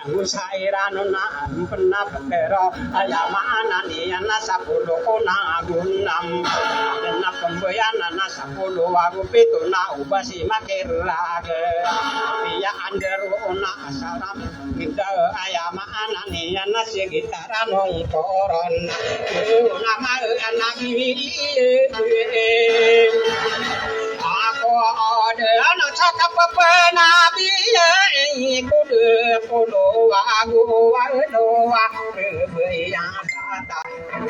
yang usairana pernah berkero ayamana niana sapuluh kona gunam dan pembayana sapuluh wagu pitu na ubasi makirage ya anderu ona asaram kita ayamana niana segitaran koron nama anak ini aku ada anak cakap penabi kudu kudu wagu wagu berbayang datang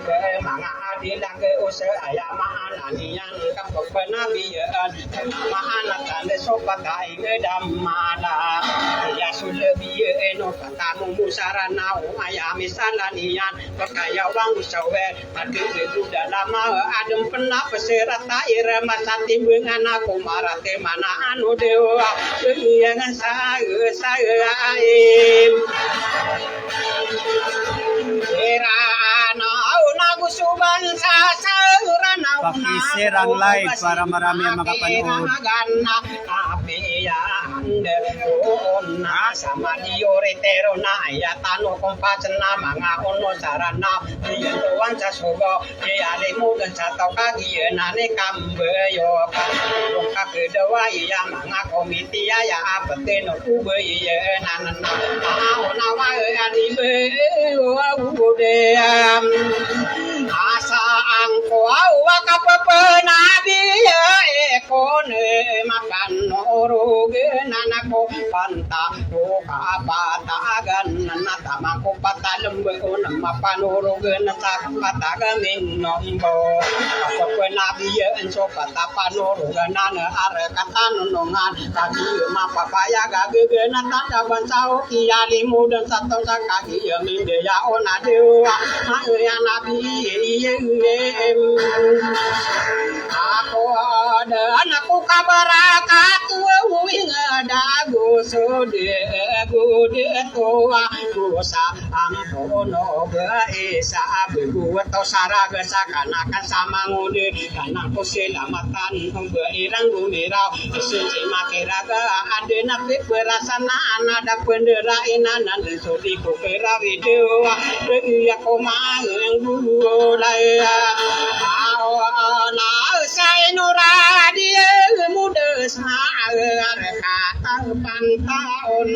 bermangat di langit usaha ayamana nian kapok penabian mana tanda sopat kain damana ya sudah biar eno katamu musarana ayam misalanian berkaya wang sawe hati sudah lama adem pernah peserta irama sati bengan aku marate mana anu dewa dengan saya aim Paki-share live para marami ang makapanood. Sama dioretero na ayatano kompasna mga ono sarana tuwan sa sugo ale mo dan sa tao kagiyan ne kambeyo kung kakedawa ya mga komite ya apateno ubeya nanana na wa ani be ude asa angko wa kapepenabi ekone makan oroge nanako panta kapatagan natamako patalembe nama panurugan sakapatagan nombo kapenabi enso patapanurugan nana arekatan nongan kaki mapapaya gagegen tanda bansau kiali mudan satong sakaki minde ya onadewa ya nabi aku ada anakku kabarakatu dagu sode gude toa dosa ampono beisa bebu atau saraga sakanakan sama ngude kanako selamatan beirang gumirau sisi makiraga ade nabi berasana anada penderaina nan sodi ko kerawi dewa ya koma yang bulai na sai nuradia muda saar kata pantaun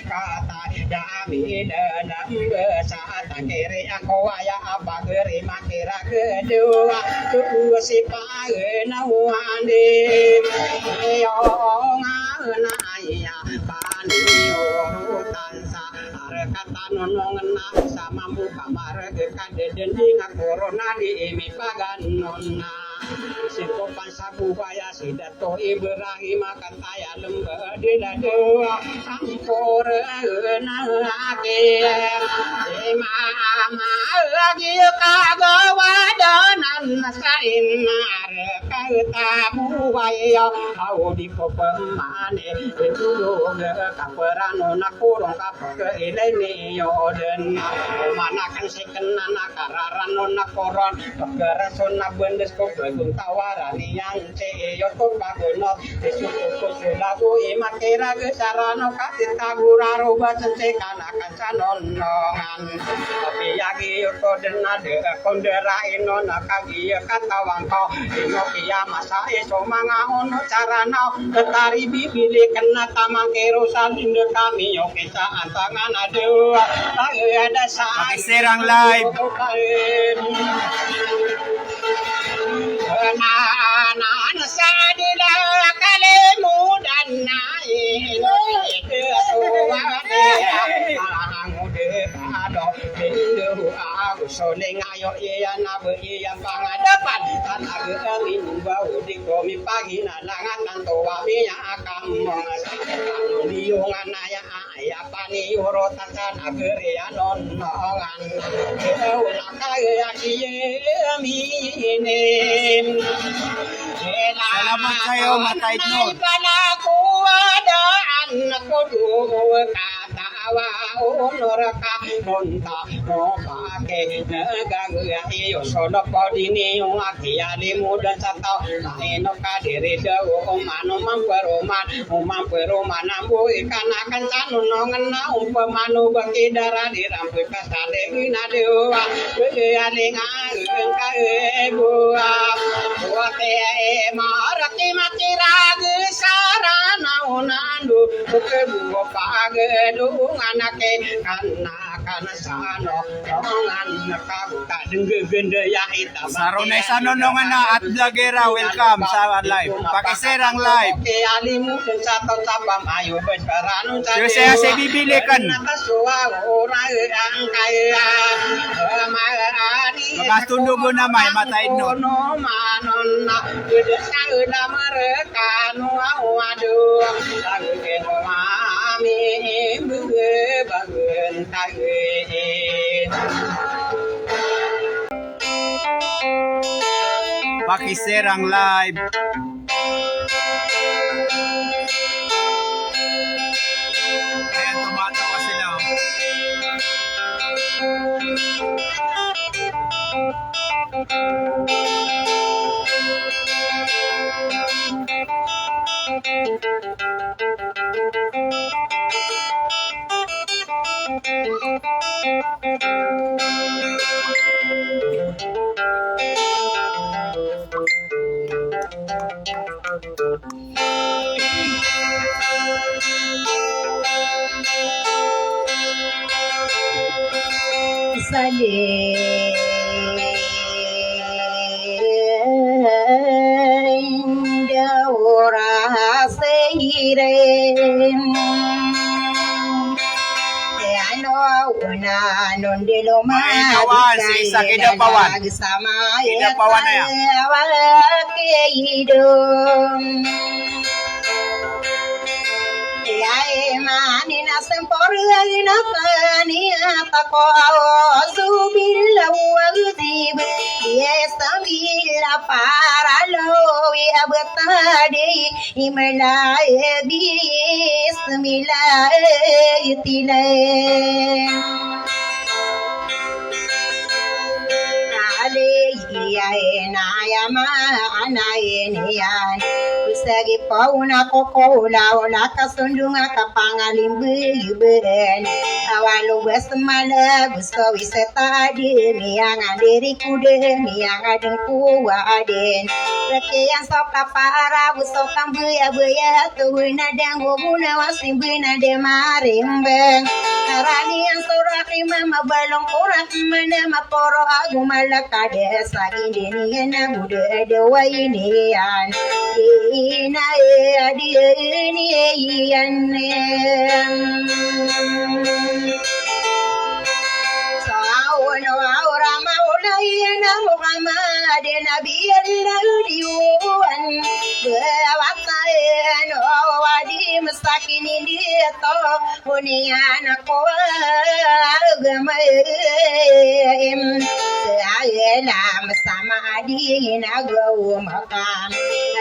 kata dami dalam besar kiri aku ya apa kiri makira kedua tu si pae nawande yo ngana ya panio tansa kata nonongan sama muka mare kade dending corona di imi pagan nonna Siko pansabu baya sidato Ibrahim kataya lemba dilado sampor na ake mama lagi kagawa danan sain nar katabu baya au di popemane dulu kaperano nakurong kapke ilene yoden manakan sekenan kararan nakoron pagarason na bendes ko kung tawarani yang ceyo kung bagunot isuko sulago imakira gesarano katit kaguraro basen sekanakan sanonongan tapi yagi yuto denade kondera ino nakagi katawang ko ino kia masa iso mga ono carana ketari bibili kena tamang kerosan inde kami yo kita antangan adewa ada sa Serang live anak sadila kalemu dan naik ke tua dia angude ado bindu aku soling ayo iya nabe iya pangadapan tanah angin bau di komi pagi nalangan tua minyak kampung liungan aya aya pani urutan sana geria nonongan ulah kaya iya mine Salamat sa'yo, Matay Nod. Panaku ada anak ko kata wa unoraka monta no pake negagya iyo sodo podini akiali muda satau laino kadiri dewo manu mamperuman ambu ikan akan tanu nongena umpamanu baki dara di rampu kasale bina dewa aling aeng kae bua te marati mati ragi sarana unandu kebu page dung anake kana sano nongan kabuta dengge gende ya ita Sarunay sa nonongan na at vlogera, welcome sa live. Pakiserang live. ke alimu sa to tapam ayo besaranu sa Yo saya si bibili kan. nakasuwa ora ang kaya Makastundo na may mataid no. no manon na sa na mereka no waduh lagu ke mami bagen tage Pakiserang live. Ayan, tumatawa sila. Kawan, si Isa Kidapawan. Kidapawan na yan. Manina semporia inakania tako subilla wazib yestamila paralo abtadi imla bismillah itilay Usagi pauna kokola ola kasundunga kapangalimbu yuben awalu besmala busko wisetadi mianga diri kude mianga dengku waden rekian soka para buso kambuya buya tuwina dango buna wasimbina de marimbeng karanian suraki mama balong kurak mana maporo agu malakade sagindini na mude dewa inian ina adi ini iane sawono aura maula ina muhammad nabi allah diwan bawata no wadi masakini dia to uniana ko gamaim ayela sama adina go makam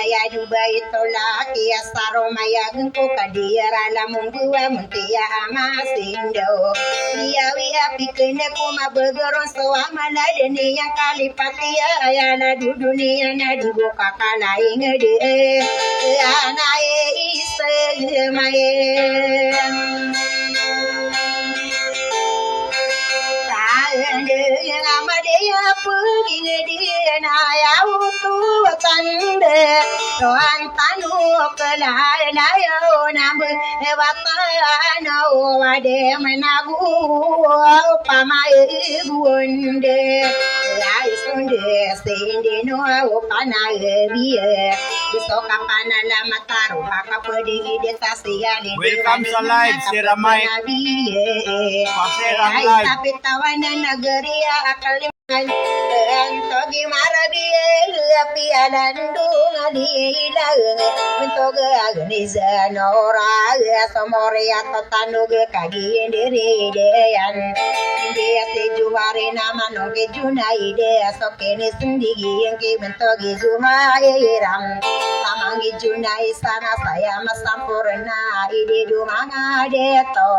aya dubai tolaki asaro mayagin ko kadira la mungguwa muntia amasindo dia wi apikene ko mabegoron so amala deni yang kalipati aya na dudunia na digo kakala ingede ana ise mae Amadeya pergi ngedina ya utu tande roan tanu kelai layo nambe watana wade menagu pamai bunde lai sunde sende no kana biye biso kapana la mataru haka pedi de tasiali Welcome sa live, si Ramay. Pakiserang live. Tapi tawanan nagari akal Togi marabi api alandung adila bentuk agniza nora somori atau tanug kagi ndiri deyan dia sejuari nama noge junai de sokene sendigi yang ki bentogi zuma iram samangi junai sana saya masampurna ide dumanga deto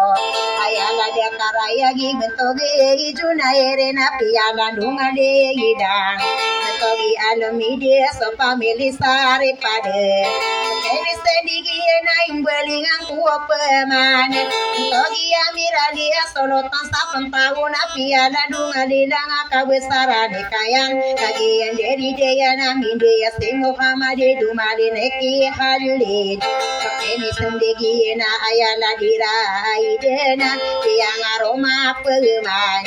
ayala de karaya gi bentogi junai rena piala dunga de idang bentogi alumide so family sare pade kene sendigi na imbelingan kuopeman bentogi amira dia solo tan sapan tauna piala dunga de danga kabesarane kayang kagian dari daya naminde ya singo hamade dumade neki halid kene sendigi na ayala dirai dena yang aroma peman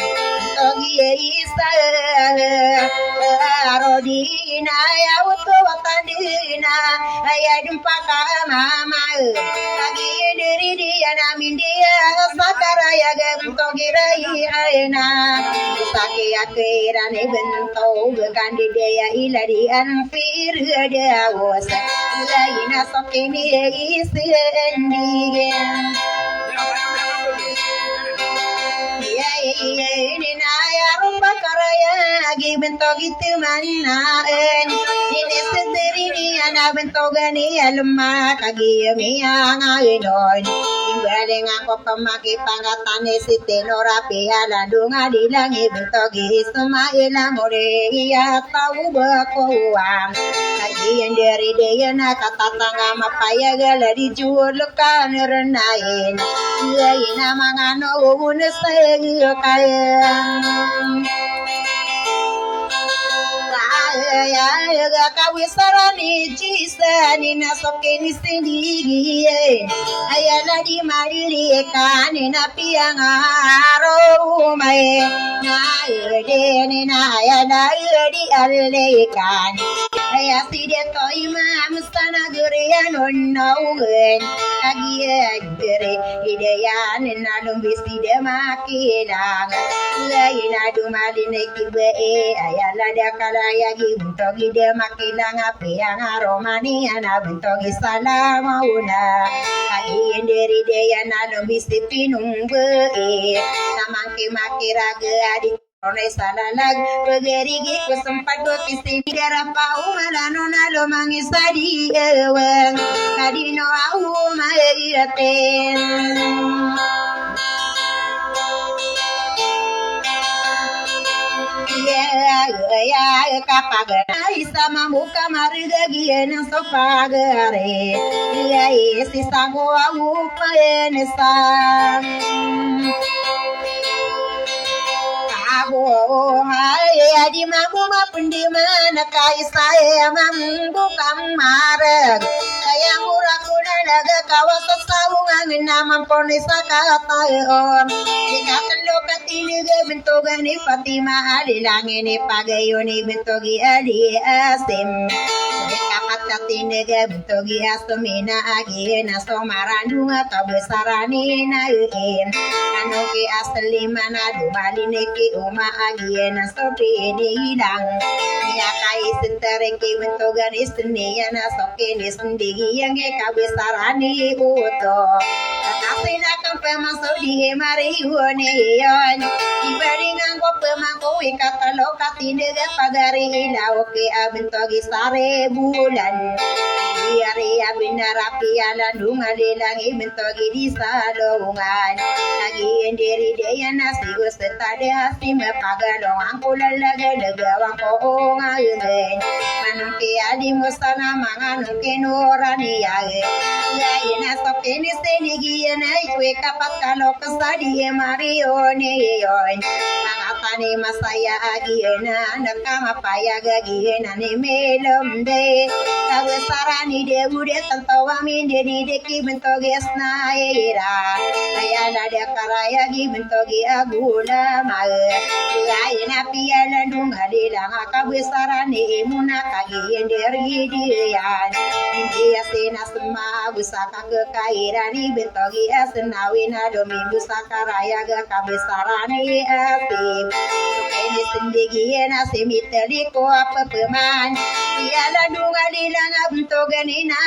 togi isa arodina ya utu watandina aya dumpaka mama lagi diri dia namin dia sakara ya togi rai aena sake akira ne bento gandi dia ilari anfir dia was laina sokini isendige ini naya rumba karaya agi bentogi tumanan ini sendiri ni ana bentogani alma kagi miya ngayon imbaling ako pamagi pangatane si tenora piala dunga dilangi bentogi sumaila more iya tau bakuang kagi yang dari dia na katatanga mapaya galadi juulukan renain ina mangano unese kayang ya kawisarani jisani na sokeni sendiri ayala di marili kani na piangaro mai na deni na ayala di alekan aya side to imam sana gurian onnogen agian gere ideyan na lumbisi de makilang laina dumaline kibe ayala da kalaya bentogi de makilang api yang aromani ana bentogi salamauna agi enderi de yana lumbisi pinungbe samangki makiraga adi Rone salalag pagerigi kesempat do kisi bidara pau malano nalo mangisadi eweng kadino au maeyaten ya kapagara sama muka marga giena sopagare ya isi sango au paenesa di mamu mapundi mana kai saya mambu kamarag kaya murah kuna naga kawas sawungan naman ponisa katayon ikatan lokati ni bentogan ni Fatima alilangin ni pagayo ni bentogi ali asim kapat katine bentogi asumina agi na somarandunga tabesarani na uin anoki asli mana dumaline ki uma agi na sopi ini hilang ya kai sentere ki bentogan isni na soke ni sendiri yang kabesarani uto tapi nak pemasuk di mari wone yon ibaringan ko pemangko ikata lokati nega pagari lauke abentogi sare bulan ria binarapi ala dunga delangi bentogi di salongan lagi enderi deya nasi gustade hasi mepagalong angko lalaga legawang ko ngayen manuki adi musana manganung kenurani yae laina sokeni senigi na iwe kapat kalau kesadi mario ne yon mangatani masaya agi na nakama paya gagi na ne melom de kabesarani de bude tantawa min de di deki bentogi asna era ayana de karaya gi bentogi agula mal laina piala dunga de langa kabesarani muna kagi enderi dian india sena semua busaka kekairani bentogi asna wina domi busaka raya ga kabesarani api Ini sendiri nasi mitali ko apa peman Tiada dunga dilang abento ganina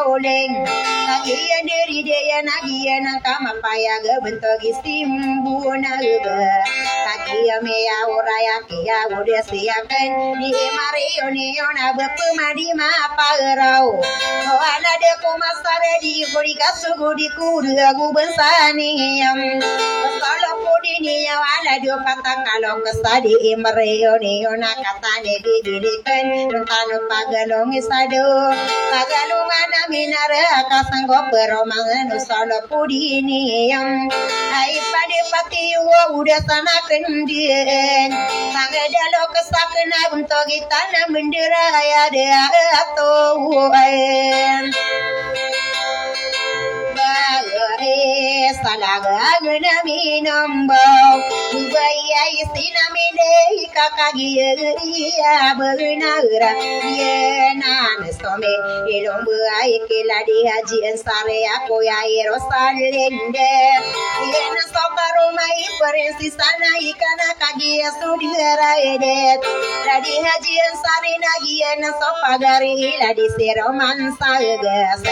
oleng Nagiya diri dia nagiya nang kama paya bento gisimbu naga Kagiya meya uraya kia udah siakan Di mario neona bepemadi maparau Oh ana de kumasare di kuri kasugu di kudu agu bensani Solo pudi ni ala dio patang kalau kesadi Mario neona katane didirikan Tentang pagalong isado Pagalungan aminara kasanggo peromangan Solo pudi ni Hai pada pati udah sana kendien Sangga dalo kesakna untuk kita mendera ya dia atau salaga guna minambau ubaya isina mile kakagia beunara yena nesome ilombu ai keladi haji ensare aku ya rosalende yena sokaro mai perensi sana ikana kagia sudira edet radi haji ensare nagiena sopagari ladi seroman sagas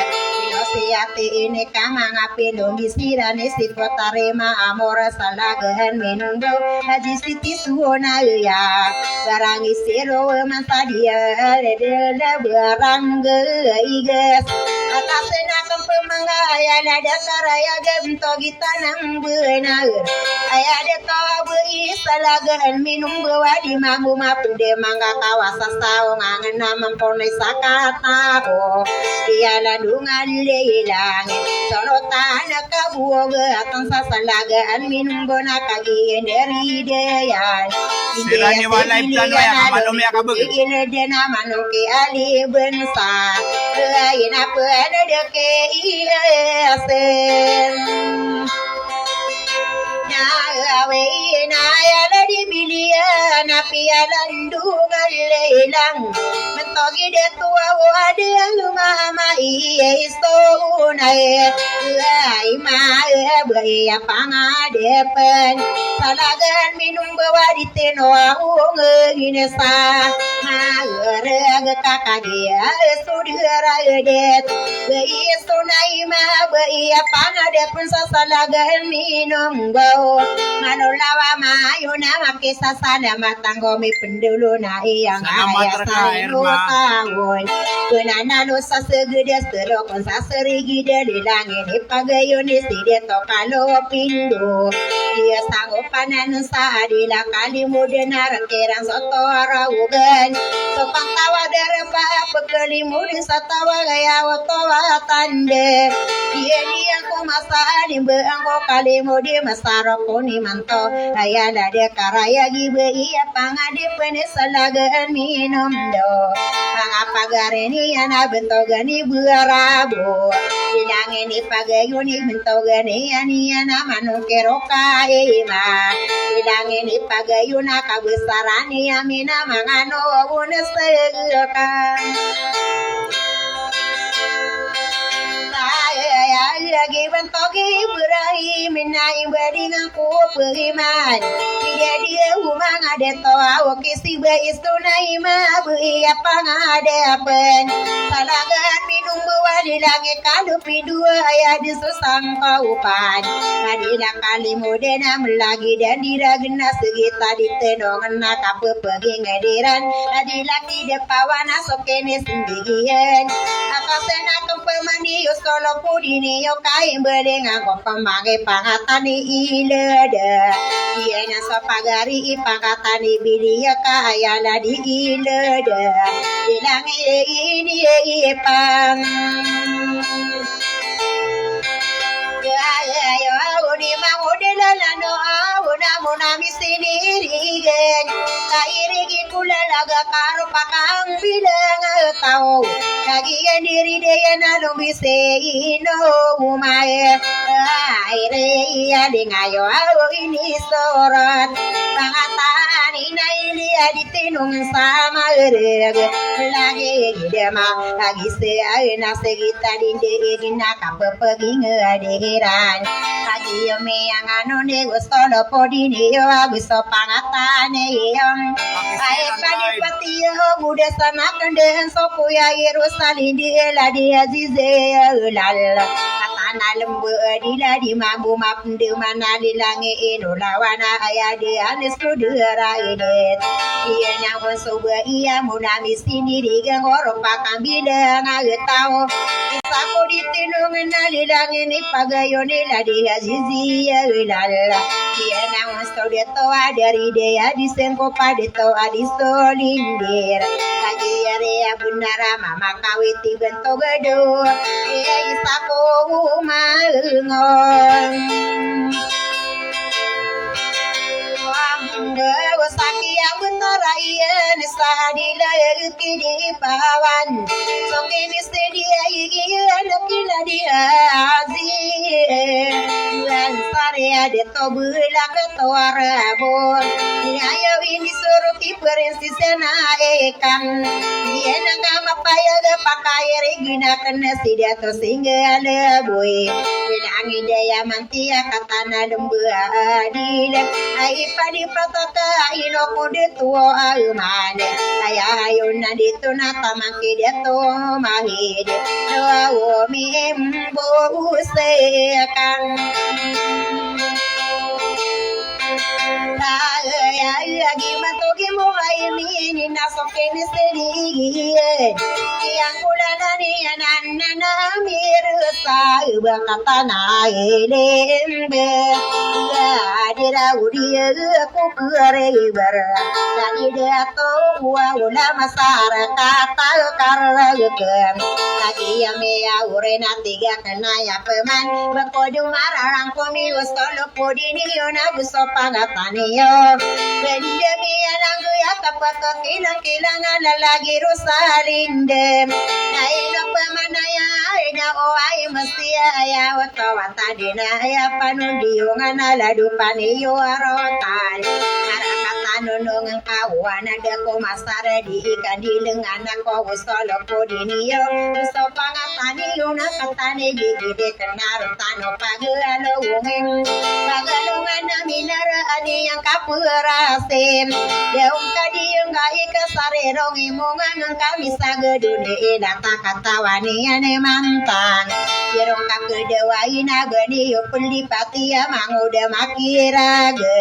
siate ini kamang api lumbi sirane sifotare ma amora salagahan minundo haji siti suona ya barang isiro masadia ledela barang geiges atasena kempemangga aya nada saraya gemto gitanang benar aya de tabu isalagahan minum bawadi mamu mapude mangga kawasa saung angen namam pone sakata ko tiala dungan leilang solo tanah kabuoga atang sasalagaan minum bona kagi dari deyan Sirani walay plano ya kamalom ya kabag. ine dena manuki ali bensa lain apa ada deke iasen Nawe naya ladi bilian api alandungan leilang mentogi de tua wade mama iye stonae lai ma bai apanga depen salagan minum bawadi teno ngine sa magere kakagia sudira edet bai stonai ma bai apanga depen salagan minum bau manulawa mayo na makisa sana matanggo mi pendulu na iyang aya sa tahun penanalo sa segede sero kon sa serigi dari langit ipagayon ni sideto kalo pindo dia sanggup panan sa adila kali mudena rakirang soto rawugan so pantawa derpa pekeli mudin sa tawa gaya watowa tande dia ko masali beangko kali mudi masaro koni manto ayada de karaya gibe iya pangade pene salagaan minum do pagare ana bentogani buarabo ilangeni pagayuni bentogani ana manukero kaima ilangeni pagayuna kabesarani amina mangano unesega lagi bentogi berai minai badingan ku periman dia dia umang ada toa oke si bais tunai ma bui apa ngade apen salagan minum bawa di langit kalu pidua ayah di susang kaupan adila kali modena melagi dan diragena segita di tenongan nak apa pergi ngadiran adila tidak pawana sokene sendirian akasena kempemani solo pudini yo kai bedengang ko pamage pangatani ileda iena so pagari pangatani bilia kaya la di ileda dilangi ini ipang ya yo uni mangudela lano una muna misinirigen kairigi kula laga karo pakang bilang tao lagi diri dia na lumbise ino umae aire iya dengayo ini sorot pangatani Nainai dia ditinung sama ereg lagi gidema lagi seaina segita dinde gina kapepegi ngadiran lagi me yang anu ne gustolo podini yo aguso pangatane yom ai padipati yo gude sana kenden sokuya Yerusalem dia di azize lal katana lembu dila di mabu mapnde mana di langi inu lawana ayade anis kudera idet iya nyawon soba iya munami sendiri gengoro pakang bidang agetau isaku ditinung nali langi ni pagayo ni ladi azizi ya lala iya nyawon sodeto adari dea disengko padeto adisolindir lagi area bunara mama kawiti bento gedo iya isaku maengon Dewa sakia benara iya nisadila kidi pawan sokini sedia iya nakila dia azir lan sarea de tobula ketuara bon ayo ini suruti perensi sena ekam dia nangama paya de pakai regina kena sidia to singa leboi bilangi daya mantia katana lembu adile ai padi prataka ino kude tuo almane ayo na dito na tamaki dito mahide doa mi embo usekan Gimatogi mo ay mini nasokeni sedi yang kulana ni anana mirsa bakatana elembe adira udia ku kure bar dari dia to ula masara kata karra yukem lagi ya me ya urena tiga kena ya peman bakodu mararang komi wastolo podini yona busopangatani yo Benjami alang ya kapato kilang lalagi rusalinde nailo pemanaya ina oai mesti ya watawata dina ya panundiungan aladu paniyo arotan karakata nunungan kawan ada ko masara di ikan di lengan ko usolo podiniyo uso pangatani yuna katane gigide kenarutan pagalo wungeng pagalungan minara ani yang kapurasem deung kadi nga ikasare rong imungan kami sagedune data katawani ane mantan yerong kakedewaina gani yupuli patia manguda makirage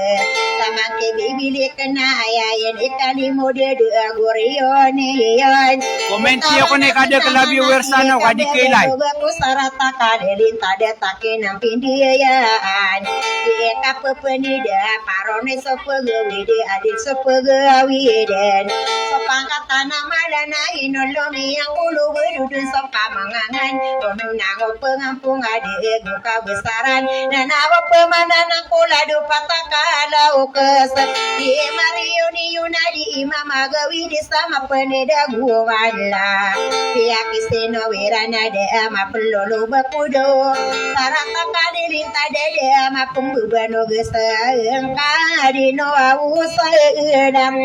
tamake bibili kena ayayen ikali mode de agorione yon Komenti ako ni kada kalabi wersano kadi kilay. Baku sarata kadelin tada takenam pindiayaan dia kapepenida parone sopegawide adil sopegawiden sopangkatana malana inolomi yang ulu bedudun sopamangangan pemenang pengampung ade buka besaran dan awa pemanana kuladu patakala ukes di marioni yunadi imam agawi di sama peneda guwala pihak iseno wirana de ama pelolo bakudo sarata kadelin tadede ama pembubano geseeng kadino awusaedam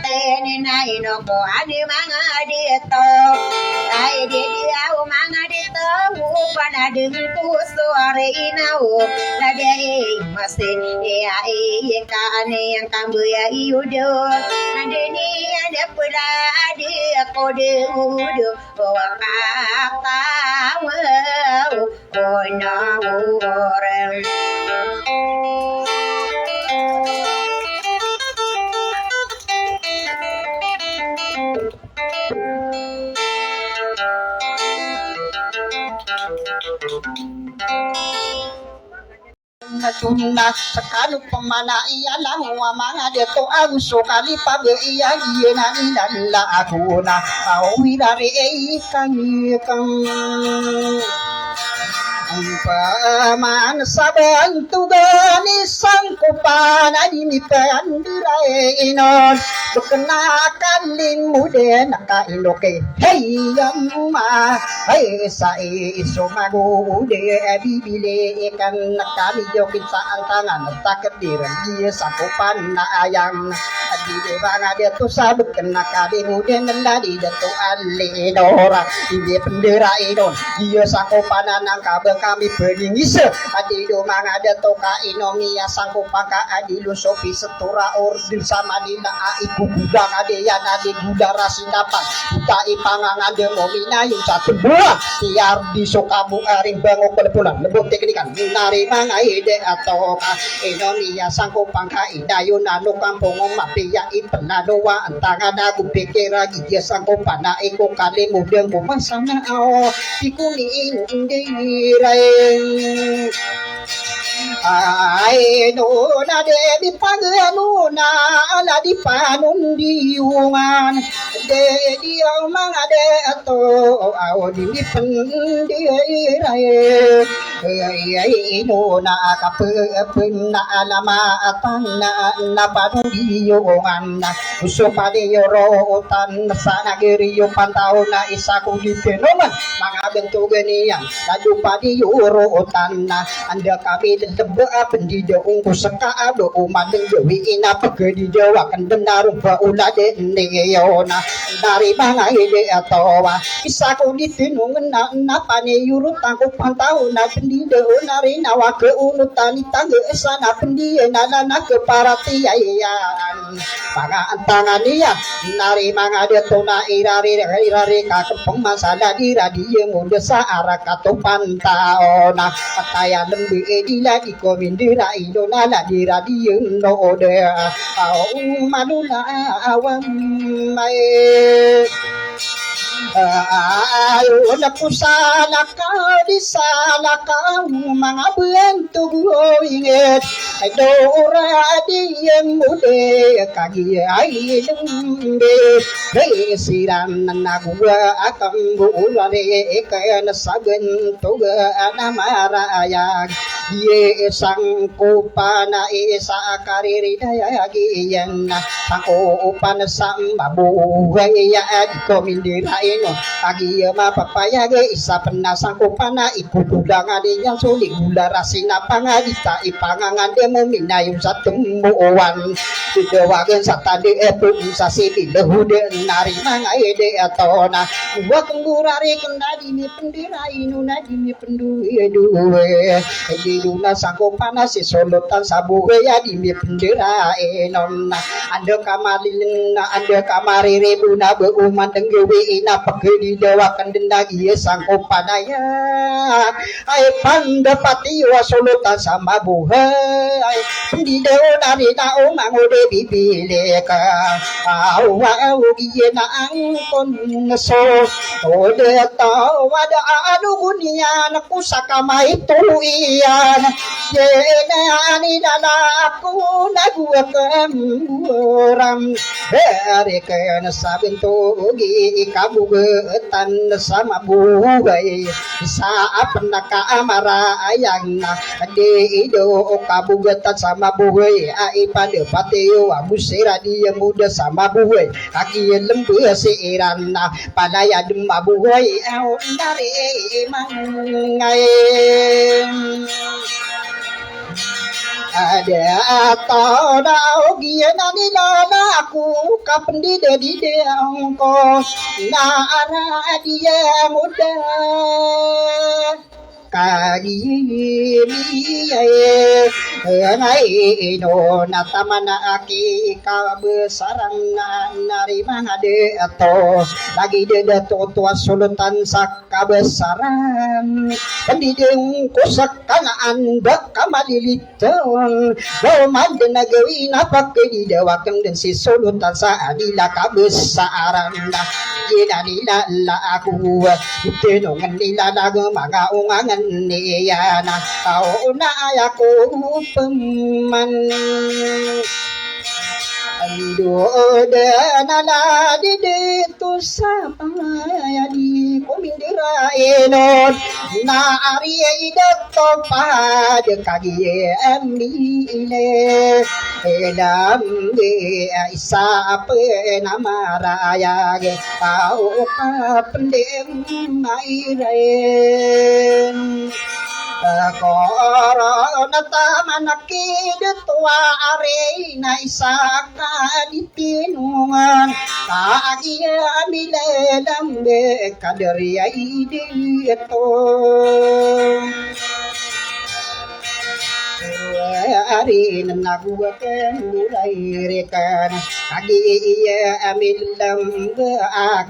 tene nai no ko ade manga dito ai de dia o manga dito pada deng ku suare inau la de mase ya e ka ane yang kambu ya iudo ade ni ada pula ade ko de udo o kata o na orang Natuna sakalu pemana iya lahu amanga deto ang sukali pabe iya iya na inala aku na awi dari ikang paman sabang tudani sang kupa mana di mi pendirai non kenakan limu de naka iloke hey yamma hey sai somago de bibile kan nakali jokin sa antangan takdiran dia sakopan na ayam di de banga de tu sabuk nakali muden ladi de tu alle dora dia pendirai don dia sakopan nang kabel kami peningis adi do manga de to ka inomia sakopan ka adi lu sopi setura ordil sama dina ibu gudang ade ya ade gudara sinapan kita ipangang ade momina yung satu buah tiar di sokabu aring bango pulang lebok teknikan nari manga ide atau ka inomia sangko pangka idayo nano kampung mapia ipenadawa antangan aku pikira dia sangko pana eko kali mudeng bumasana ao ikuni indirai ai no na de di pagano na ala di panun diungan de dia mang ade ato aw di pen di rai ai no na kapen na alama atan na panun diungan na uso pade yoro tan sana geriyo pantau na isa kulit noman mga bentuganian laju pade yoro tan na anda kami tebe pendidik ungku seka ado umadeng dewi ina pegedi dewa kendem narum baula de neona dari banga ide atowa isa ko ditinu ngena napane yurut tangku pantau na pendidik nari nawa ke unutan tangge esana pendidik nana ke parati ayaan banga antangania nari manga de tona irari ka kepeng masada di radio mundesa arakato pantau na kataya lembi edila di komindira idona la di radio no de au maduna awam mai ayo na pusala ka di sala ka mga bentog inget ay dora di yang mude kagi ay lumbe hey siran nagwa akam bulare kaya nasaben toga anamarayag ye sang kupana isa kariri daya giyan sang upan sambabu ya di komindira ino agi mapapaya ge isa penasang kupana iku kudang ade yang sulit gula rasina pangadita ipangangan demo minayung satumuan didewagen satade epun sasibi lehude nari mangai de atona wa kenggurari kendadi mi pendira inu nadi mi penduwe duwe di duna sangko panas solotan sabuwe ya di mi pendira enon anda kamalin anda kamari rebuna be uman denggewe ina pegedi dewa kendendagi sangko padaya ai pandapati wa solotan sama buhai di dewa nari na umangode bibile ka awa ugi na angkon so ode ta wada anu gunia na kusaka mai tuian ye na ani dala aku na gua kemuram bare kana sabento ugi kamu getan sama bugai sa apnaka amara ayang na de ido kamu getan sama bugai ai pada patio abusira dia muda sama bugai kaki lembu seiran na palaya demba bugai au dari mangai ada atau dau giana ni lana aku kapan di angko na ara dia muda kagi miye ngai no natamana aki kabesaran nari mangade atau lagi de tua sulutan sakabesaran pendidung kusakana anda kamaliliton roman de nagawi napak di dewakan dan si sulutan saadila kabesaran ina nila la aku tenongan nila lagu mga ungangan niya na au na ayaku peman Nala dito sa pangayani kumindiraenon na ariay dato pa de kagiye amile elam de isa pe namarayage au kapendem mairen Korona tamanakid tua are na isaka di tinungan kaagiya milelam de kaderiya idito ari nanaguakan mulai rekan kagi iya amilam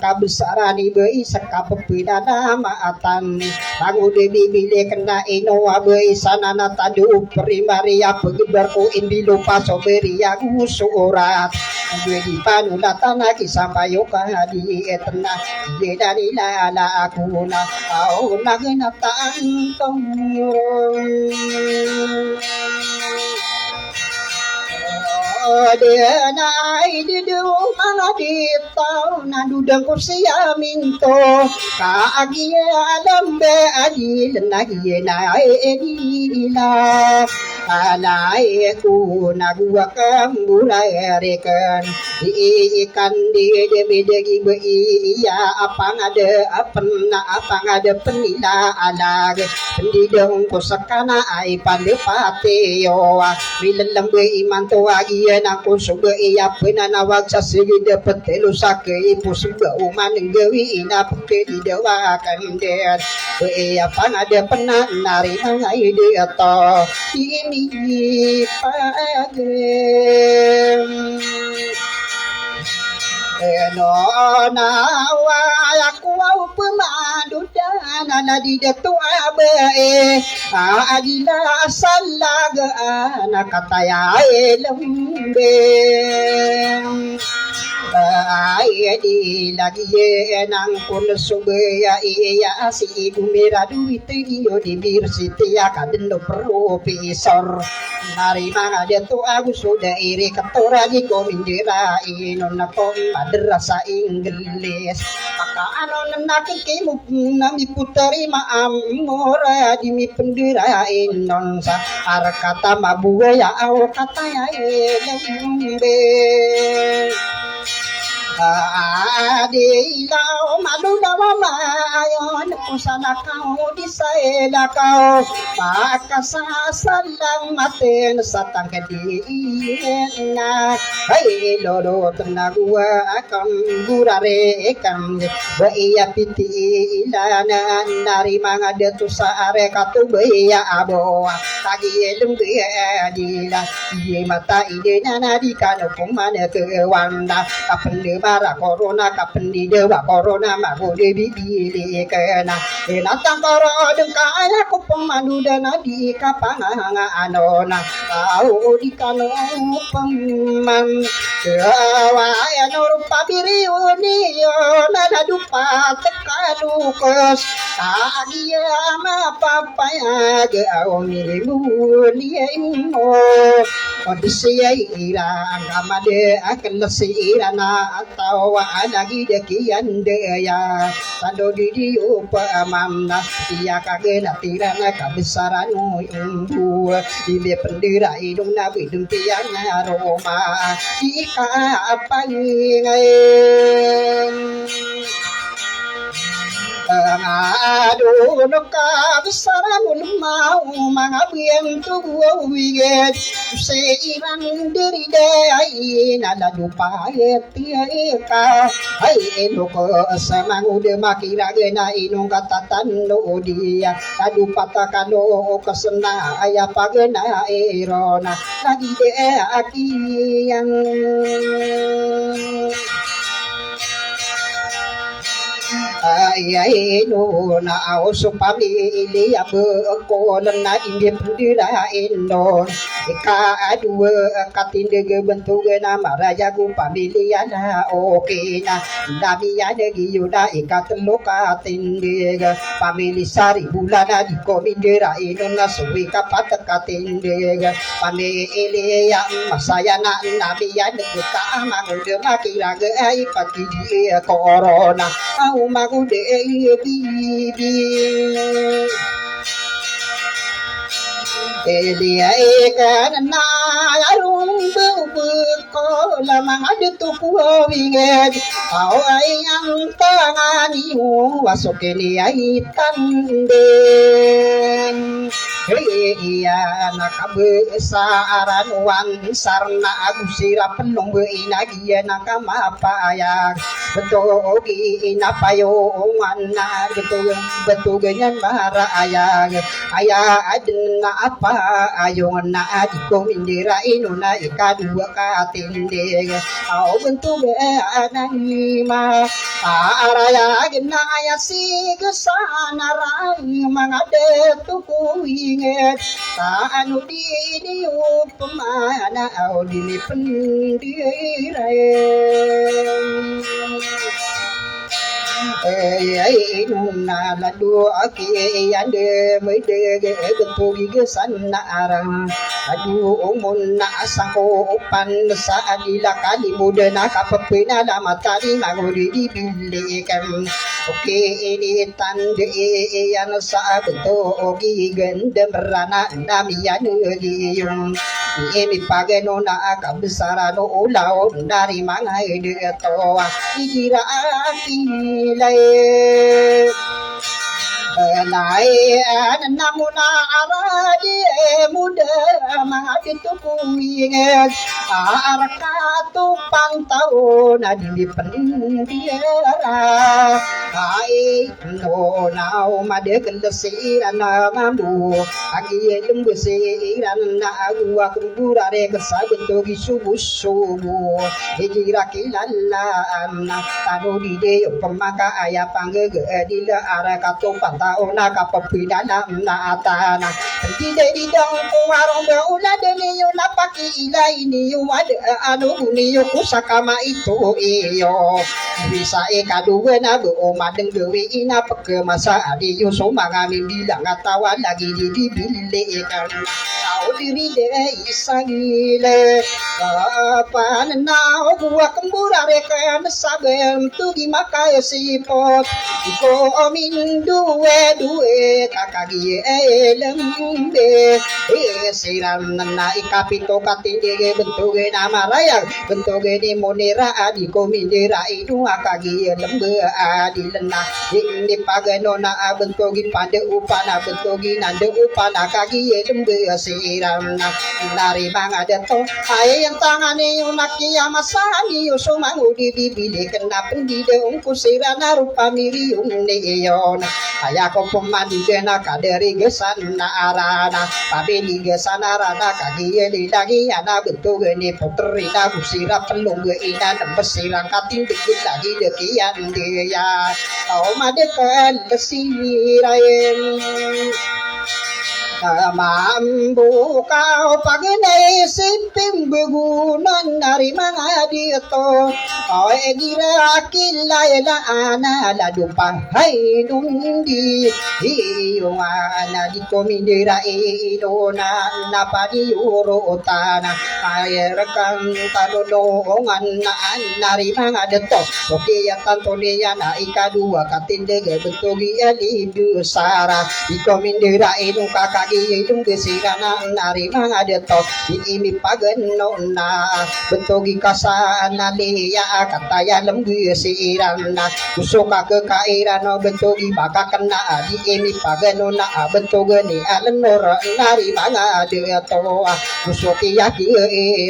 kabesaran ibai sekap pidana maatan bangu de bibile kena inoa bai sanana tadu primaria pegibar ko indi lupa soberia usurat gue di panulatan lagi sampai yoka di etna ye dari lala aku na au nagenatan tong dia nai di du mana di tau na dudang kursia minto ka agia lambe adi lenagi nai edila alai ku na gua kambulai rekan ikan di bedegi be iya apa ngade penila alag pendidong kusakana ai pandepate yo bilen lambe iman to agia na kusuga iya penanawag sa sige dapat telo sa kay pusuga uman gawi ina pagke di dawa kan der iya pangada penan nari mga ide ato ini pagem no na wa aku au pemadu dana na di datu abe adila salaga anak kataya lembe ay di lagi ye nang kun subaya iya si ibu mera duit iyo di birsiti ya kaden do perlu pisor nari mga datu aku sudah iri ketora di komindira inon na kom madrasa Inggris maka anon nakikimu nami putari maamora di mi pendira inon sa arkata mabuaya au kata ya lembe adilaw maludaw maayon kung sana kau di saela kau makasasalang matin sa tangkadiin na ay lolo tenagua akam gurare ekam baiya piti ilana nari mga datu sa are katu baiya abo tagi lumbi adila iye mata ide na di kanu kumane ke wanda kapende bara corona kapendi dewa corona mago debi bili kena enatang koro dengkaya kupong manu dana di kapanga anona au di kanu pemman wa ya nur pabiri uni yo nada dupa tekadu kos agia ma papaya ge au milimu ni imo odisia ira ngamade akan lesira na atau lagi dekian daya tando di upamamna dia kagena tirana kabesaran umbu di pendira hidung nabi dumpiana Roma ika apa ngai aduh nuka besaran mau mga biento wiget seiran diri dai nada dupa etiaka ai eloko samang ude makira gena inung katatan no dia kadu patakano kesena aya pagena erona lagi de akian ai no na au supami ili ko na indi pendira indo ika adua katinde bentuk nama raja ku pamiliana oke na nabi ada giyuda ika teluka tinde pamili sari bulana di komindira indo na suwi kapat katinde pamili yang masaya na nabi ada ka mangude makira ge ai pagi corona au magude bibi Elia ikan na arung bu ko lamang ada tu kuwinget au ayang tangani wasok ini ai tandeng iya nakabesaran wan sarna agusira penung beinagia nakamapayag betugi inapayo mana betul ganyan mara ayag aya adna apa ayon na adiko indira inuna ikadua katindig au bentuk anima araya gina ayasi kesana rai mangade tuku inget anu di pemana au di pendira ai na la du aki ande mới de bentuk gi sana arang adu umun na sangko pan sa adila kali muda na kapapina da matari maguri di bilikan oke ini tande yan sa bentuk gi gendem rana namian gi yung ini pagano na kabesarano ulau dari mangai de to ijira akilai lai namuna aradi muda mangaditu kuinget arakatu pantau nadi pendira ai no nau made kendesiran mambu agi lembesiran na agua kumbura re kesabentogi subuh subuh hijira kilala tanu di de pemaka aya pangge dila arakatu pantau na kapapidana na atana di dong kuwarong beula deni yo napaki ila ini yo wade anu uni yo kusakama itu iyo bisa ekaduwe na bu madeng dewi ina peke masa adi yo somangamin bilang ngatawan lagi di bile kan tau diri de isangile apa na gua kembura reka sabem tu gimaka sipot iko omin duwe kakagi lembe siram na ikapito katinde bentuk nama raya bentuk di monera adi komindira itu akagi lembe adi lena ini pagano na bentuk pande upana bentuk nande upana kagi lembe siram na nari mangada to ayang tangane unaki amasani usumangu di bibili kena pendide ungku sirana rupa miriung neon ayako pemandi kena kaderi gesan na arana pabeli gesan arana kagi lagi ana bentuk ini putri na usira pelung ina nembesirang kating dikit lagi dekian dia au madekan kesirain mambu kau pagenai simpim begunan dari mana dia to kau egira kilai la ana la dupa hai dundi hiu ana di komindira idona napa di uro tanah air kan tanodongan nari mana dia to oke ya tanto dia na ika dua katinde bentuk dia di dusara di komindira itu kakak itu kesirana nari mangade to imi pagano na bentogi kasana leya kataya lembu sirana kusuka ke kairano bentogi baka kena di imi pagano na bentogani alenor nari mangade to kusuki yaki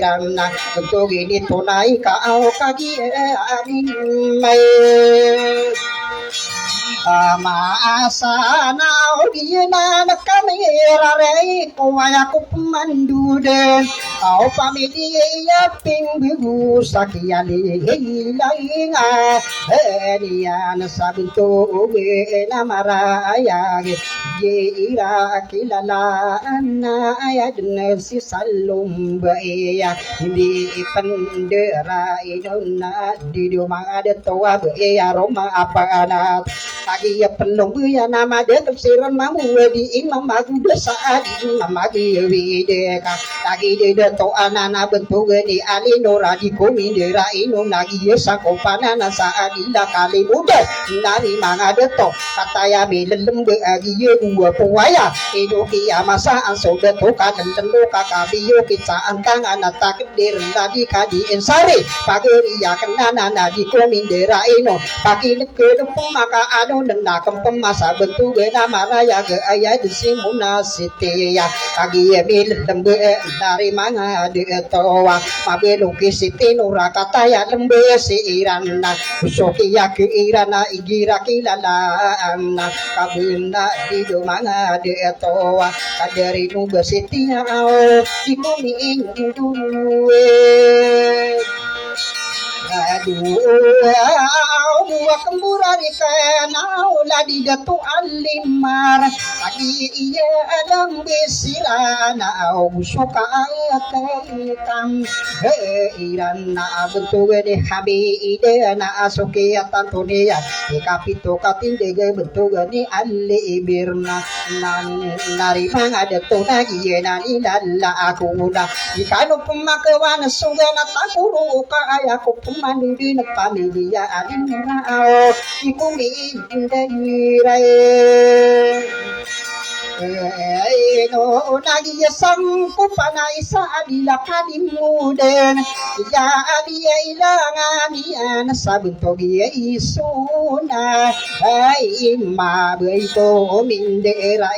irana bentogi ni tunai ka au kagi mai Maasana Odina Nakamira Rei Kuaya Kumandude Au Pamidia Pingbu Sakiali Hilainga Hedian Sabinto Namaraya Ira Kilala Anna Ayadnesi Salum Baya Di Pandera Idona Diduma Toa Baya Roma Apana Agi ya pelong ya nama de tafsiran mamu di imam aku dosa di imam agi wide ka agi de to anana bentuk di ali nora di kumi de ra ino nagi ya sakopana na sa agi la kali muda nari manga de to kata ya belem be agi ya dua puaya ido ki ya masa anso de to ka dan lo ka ka biyo kita antang anata kedir tadi ka di ensari pageri ya kenana na di kumi de ra ino pagi de ke maka ado denda kempem masa bentu bena maraya ke ayah disimuna sitiya agi emil lembe dari manga de toa mabelu kisiti nura kata ya lembe si irana usoki ya ke irana igira kilala anna kabunda di do manga de toa kadari nube sitiya au di bumi induwe Dua kemburari kenau ladi datu alimar lagi iya adam bisirana suka ketam irana bentuk de habi ide na asuki tantunia kapito katinde bentuk ni ali birna nan nari mangada to lagi nani lalla aku na ikano pemakawan sugana takuru ka ayaku Mandiri na pamilya adin rao ikumi indairai no nagi sang kupanai sa adila kadimuden ya adia ilangan yan sabunto gi isuna ai ma beito mindera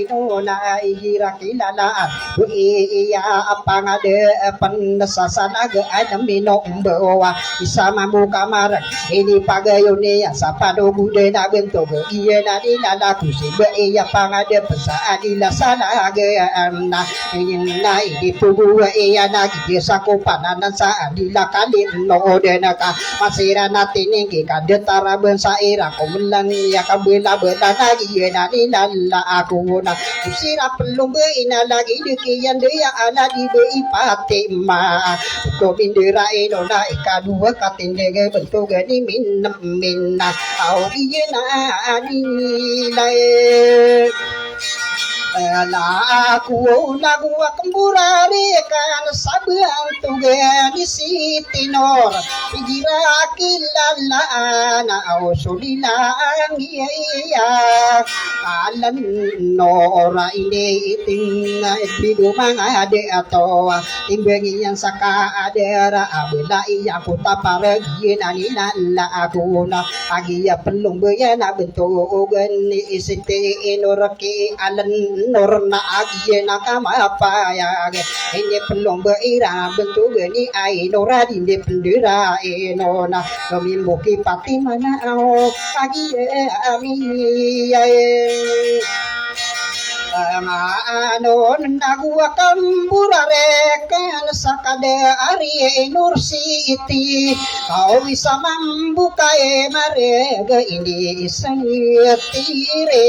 no na igira kilala iya apangade pandasasana ga adamino mbawa isama muka marak ini pagayone ya sapado bude na bento iya na dilala kusibe iya pangade sa adila sana na inay di tubuwa iya nagigisa ko pananan sa adila kalin no de naka masira natin ingi kadetaraban sa ira kumulan iya kabila bela nagiye na nilala ako na kusira pelumbe inalagi dikiyan dia ala di be ipate ma kumindira ino na ikadua katindege bentuk ni minna au iya na adilay la aku lagu kemburari kan sabian tugani sitinor pigira kilala na ausulilang iya alan nora ini iting bidu mga ade ato timbengi yang saka adera abela iya puta paragi nanina la aku na agia pelung bayana bentugan isite inoraki alan norna agie nakama apa ya ini pelong beira bentuk ni ai nora di pendera enona kami pati mana au agie ami anon nagua kamburare kan sakade ari nursi iti kau bisa membuka mare ge ini sayatire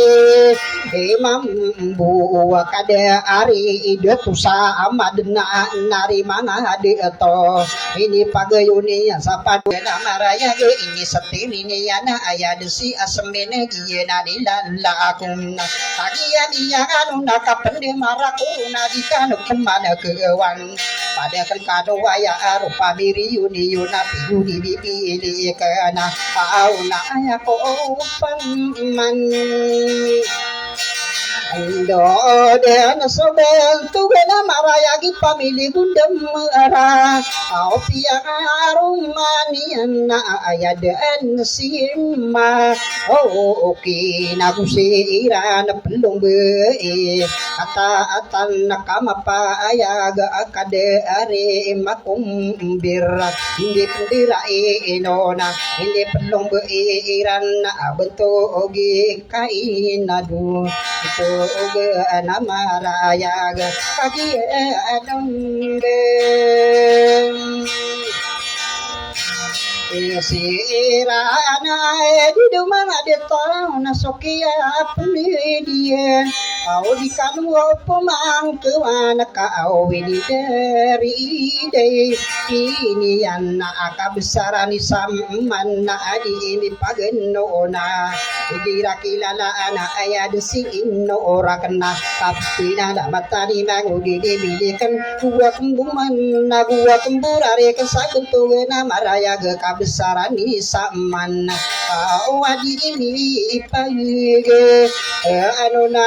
mambu kade ari ide tusa amadna nari mana ade to ini pagayuni sapa dena maraya ge ini setiri ni yana aya desi asmene gie nadilan la akunna tagian iya anu nakapende marakuna dikanu kemana kewan pada kado waya arupa miri yuni yuna yuni bibi kana auna aya ko paman Indo dan sobel tu gana marayagi pamili gundam mara au pia arumani na ayadan sima oh oki nagusira na pelung be ata atan nakama pa ayaga akade are makum bir hindi pendira inona hindi pelung be iran na bento ogi kainadu itu oge namaraya kagi adonde sirana di dumang adetong nasokia pemedian au di kanu pemang kewana kau ini dari ide ini yang aka besarani samman na adi ini pagenona dira kilala ana ayad si inno ora kena tapi na matani mangudi dibilikan gua kembuman na gua kemburare kesaguntu na maraya ge kabesarani samman au adi ini page anu na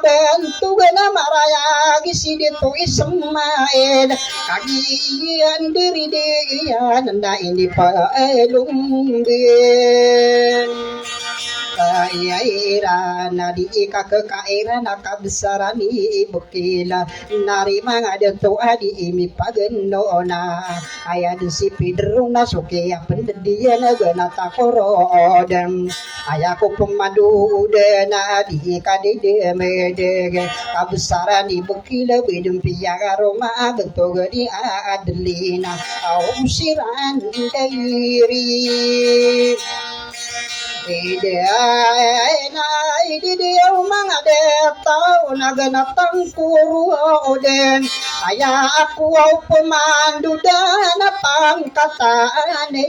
bentu na maraya gisi itu ismail kagian diri dia nanda ini pa elunggen ira nadi ika kekaira naka besarani bukila nari mangada tu adi imi pagenona aya disi pidrung nasuke ya pendedian gana takoro dan ayaku pemadu dena di kadide medege kabesarani bukila bidum piyaga roma bentuk di adelina au siran dairi ide umang ade tau naganatang kuru oden aya aku au pemandu dan pangkatane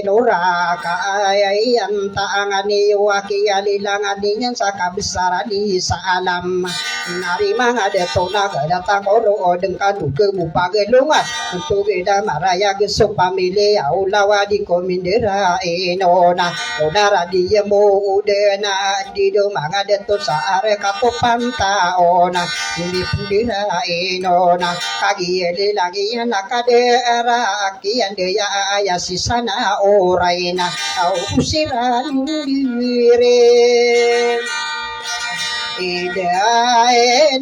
nora kaya antangani waki alilangani yang saka besar di salam nari mang ade tau naganatang kuru oden kadu ke mupagelungan untuk ida maraya gesuk pamili au lawadi komindera nona nona dia mo dena di do mangada to saare kapo panta ona ini pendira nona kagi ele lagi nakade ara kian de ya sisana oraina au usiran dire ida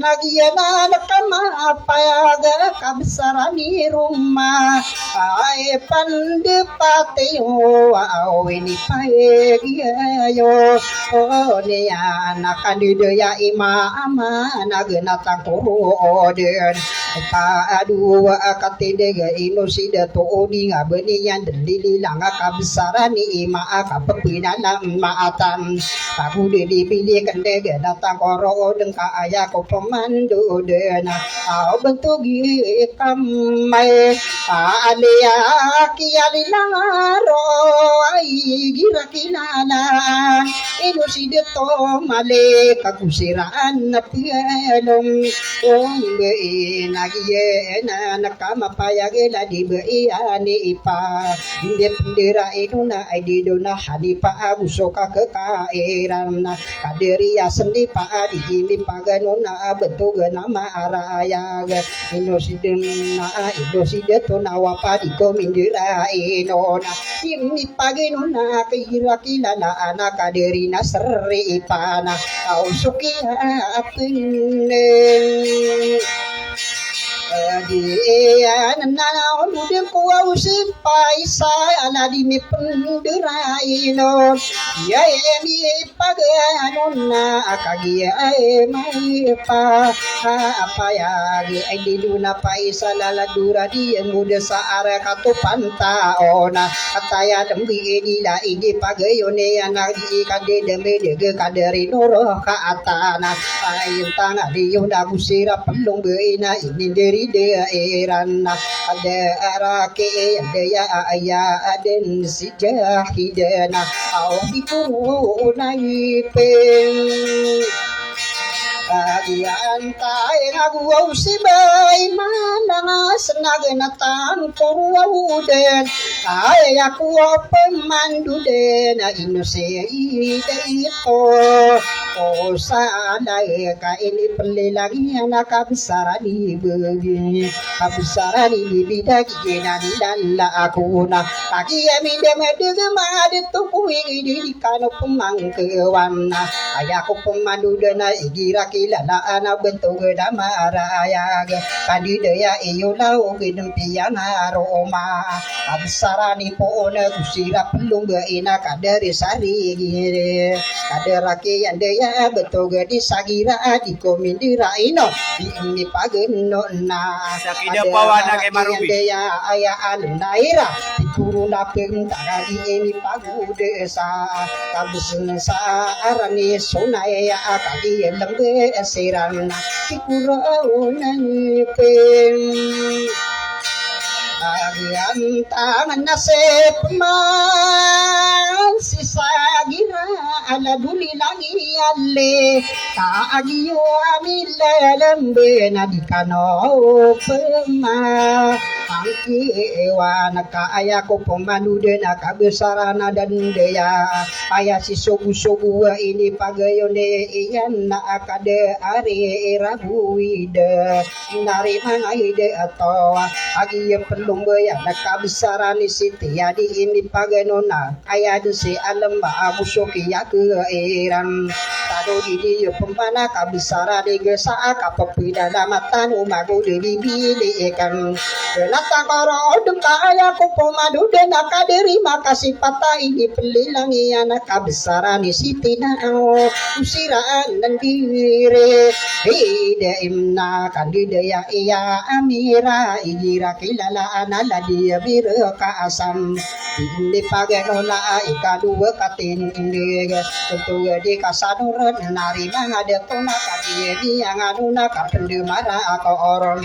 nagiana nakama payaga kabsarani rumah ay pandepate au ini paegia yo ne nakandide ya ima ama nagena takuru oden pa adu akatide ga inosida to oni ngabeni yan delili langa kabsarani ima akapina maatan aku dipilih kende ga datang koro dengka ayah ko pemandu dena au bentuk kamai alia kiali langaro ai gira kinana inu sideto male kakusiraan na pielom ombe nagie na nakama payage la di be ani ipa inde pendera inu na ai dona hadipa agusoka kekairan na kaderi ya sendi pa adimi paganona bentuk nama araya inosidena inosideto nawa di komindira inona ini pagenona kira kilala anak kaderina seri ipana au sukia apine dia nana udem kuwa usipai sa aladi mi pendiraino ya emi paganona akagia mai pa apa ya gi ai duna paisa lala dura di muda saara katu panta ona ataya dembi di la ini pagayone anak di kade dembe de kaderino roh ka atana ai tanga di yunda busira pelung beina ini deri dia erana ada arake ada ya aya aden sijahidana au dikuru naipe Agian tae nagu au sibai mananga senagena tan koru uden Ay aku pemandu dena inuse ito o sadai ka ini pelilagi anak kabsarani begi kabsarani bidagi genani dalla aku na kaki yami demedege made tuku di kano pemangkewana ayaku pemandu dena igira kilala ana bentuk damara ayaga kadidaya iyo lau gedem piana roma kabsarani poona kusira pelung ina kadari sari gire kadarake yandaya betul di sagira di komindira ino di ini pageno na Sakida pawana kay Marubi. yandaya aya alnaira di kuruna pengtara di ini pagude sa kabsen sa arani sunaya akadi lembe serana di kuraunan peng Agian tangan nasib man sisagira ala duli lagi alle kaagio amile lembe na di kano pema angki ewa nakaaya ko pemanude na kabesarana dan deya aya si sobu-sobu ini pagayone iyan na akade are rabuide nari mangaide atau agi yang perlu ya nakabisarani siti yadi ini paganona ayadu si alam ba abusoki ya ke eran tado di pempana kabisarani gesa kapapida damatan umago di bibili ikan nata karo odem kaya ko pomadu de nakaderi makasih pata ini pelilangi anak kabisarani siti na usiraan dan diri hide imna kandida ya iya amira igira kilala nala dia biro ka asam hindi paganola ikadua katin indi tentu di kasaduran nari mga deto na kadiye yang aduna kapendu mara ako oron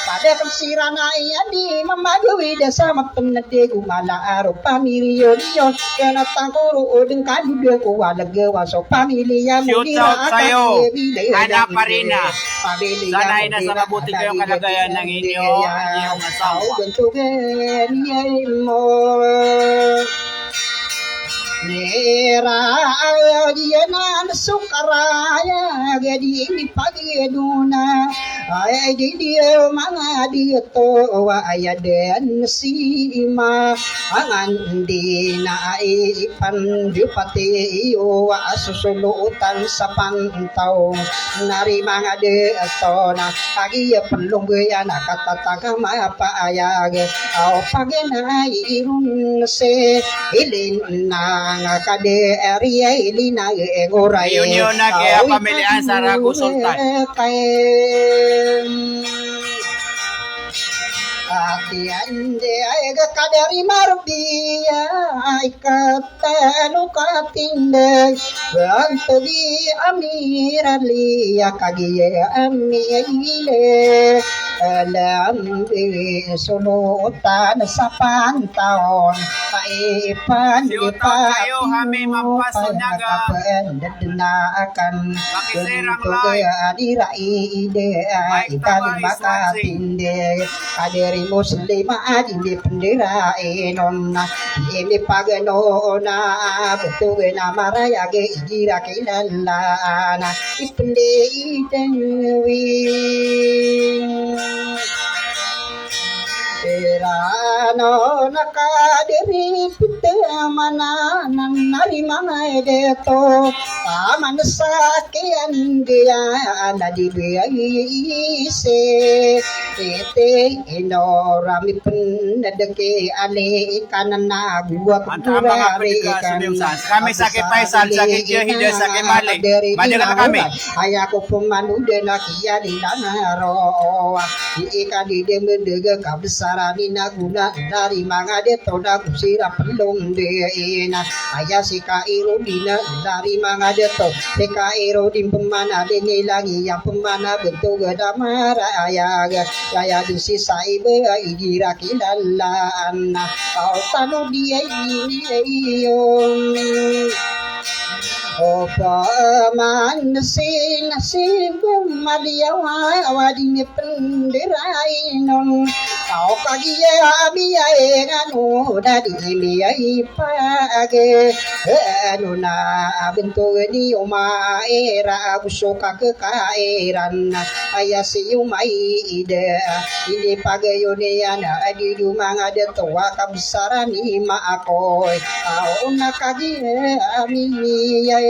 pada kesirana iya di mamagawi desa mapenede gumala aro pamilyo diyo kena tangkuru udeng kadude ko walage waso pamilya Shout out sa'yo, Ana Parina. Sanay na sa mabuti kayong kalagayan ng inyong asawa. Nera dia na sukaraya gadi ini pagi duna ay dia mga dito ay den sima angan di na ipan dipati iyo susulutan sa pantaw nari mga dito na agi pelung ya nakatataga mapaayag au pagi na irun se ilin na ngakade area ilina ngoray Reunion na kaya pamilihan sa Ragu Sultan. Atiande ay kadari marbiya ay katano katinde wantobi amirali kagiye amile alam sulutan sa pantaon paipan Shout out sa'yo, Hami Mampasunyaga. akan Makiserang bentuk adira ide ikali makatinde kaderi muslima adinde pendera enonna ini paganona betul na maraya ge ijira kilala ipende itenwi Erano nakadiri pite mana nari mana deto aman sakian dia nadi biaise ete inorami pendedeke ale kanana gua Mantap mga kuliga sumimsan. Kami sakit Faisal, sakit Jahida, sakit Malik. Balikan kami. Ayako pemandu dena kia di dana roa ika di demendega kabesarani naguna dari mga deto na kusira pelong deina aya si kairo dina dari mga deto si kairo din pemana dini lagi yang pemana bentuk damara aya di sisa ibe igira kilalaan kau tanu dia iyo Opa man sin sin maliawa awadi ni penderain kau kagiye amiya nganu dadi miya ipage anu na bentuk ni uma era busoka ke kairan ayasi umai ide ini pagayone ana adi dumang ada toa kabsaran ima akoy au nakagiye amiya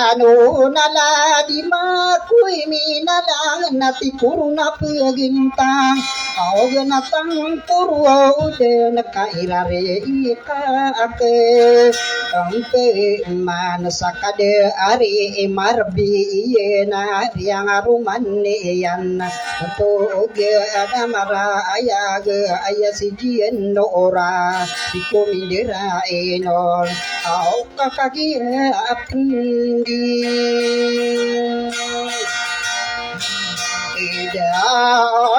anu nala di makui minala nati kuruna pegintang au genatang purwo de nakairare ika ake ampe manasakade ari marbi yena yang arumane yan to ge adamara ayaga ayasijien no ora dikomindera enol au kakagi apendi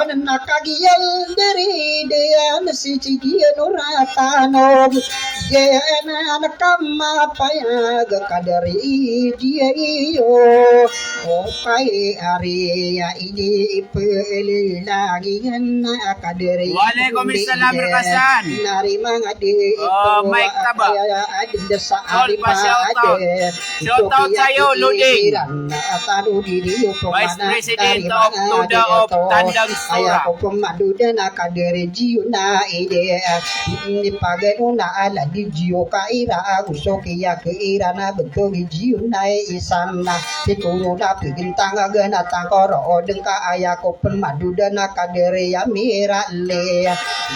dan nakagiyal dari dia nasi cikian uratano dia nakama paya kadari dia iyo okai area ini peli lagi kadari Waalaikumsalam Rekasan. nari mangade Mike Taba. ada saari Shout out sa'yo, Luding. Vice President of Toda of Tandang Sora. Ayah pemadu dan akadere jiu na ide ini pagano na ala di jiu kaira usoki ya keira na bentuk jiu na isana pituru na pigintang agana tangkoro dengka ayah ko pemadu dan akadere ya mira le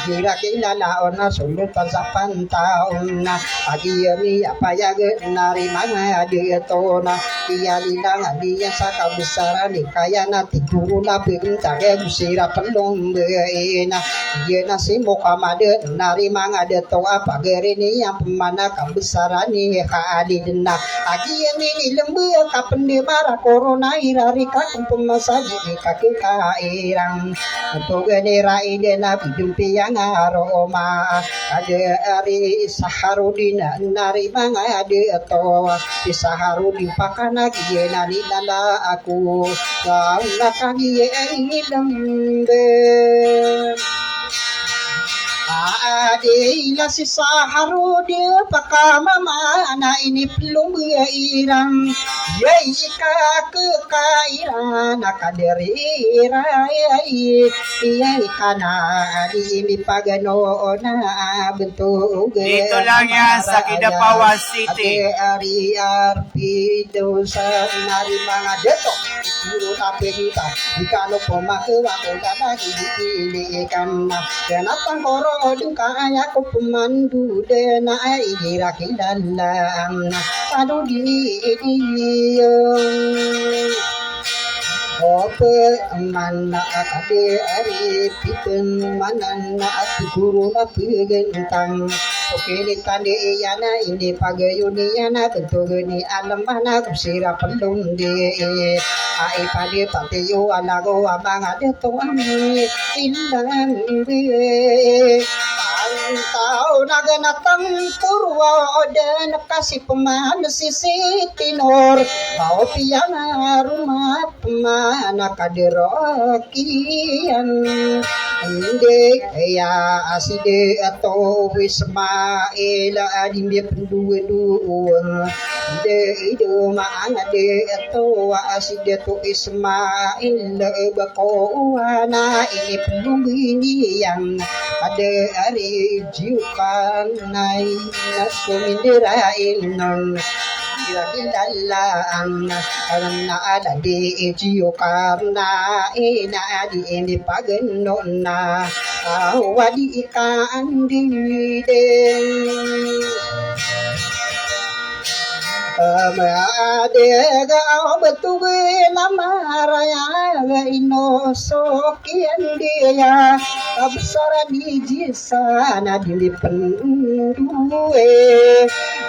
jira kilala ona sulu pasapan taun na agi mi apa ya nari mana dia tona dia lidang dia saka besar ni kaya na tikuru na pigintang busira pelong beena dia nasi muka made nari manga de toa pagere ni yang pemana kabesarani kaadi dena agi ni lembu kapende bara corona irari ka pemasaji kaki kairang untuk genera idena bidumpi yang aroma ada ari saharudin nari manga ade toa saharudin pakana giena ni dala aku la kagi ini lembe ade si saharudin pakama mana ini belum irang yai ka ke kairan akaderi rai yai kana ini pagano na bentuk Dito lang yan sa Kidapawan City. ari arpi dosa nari mga deto puro tapi kita ikano pemakawa ko lagi dipilikan kenapa koro kaya ko pemandu dena igira kidalan padu di ope mana akade ari piten manana guru na pegentang oke ni tande yana ini pagayuni yana bentugeni alam mana kusira pelung de ai pade pateyo anago abang ade to ami indang de tau naganatang purwa dan kasih peman sisi tinor kau piana rumah pemana kaderokian inde ya aside atau Ismail adimbe penduwe-duwe inde ido maanga de atau aside to Ismail bako wana ini penduwe yang ada ari jiukan nai nasumindira inon Ilalang na ada di jiukan na ina di ini pagano na wadi ikan di Amadega betuwe namaraya ino sokian dia absara di jisana dilipen duwe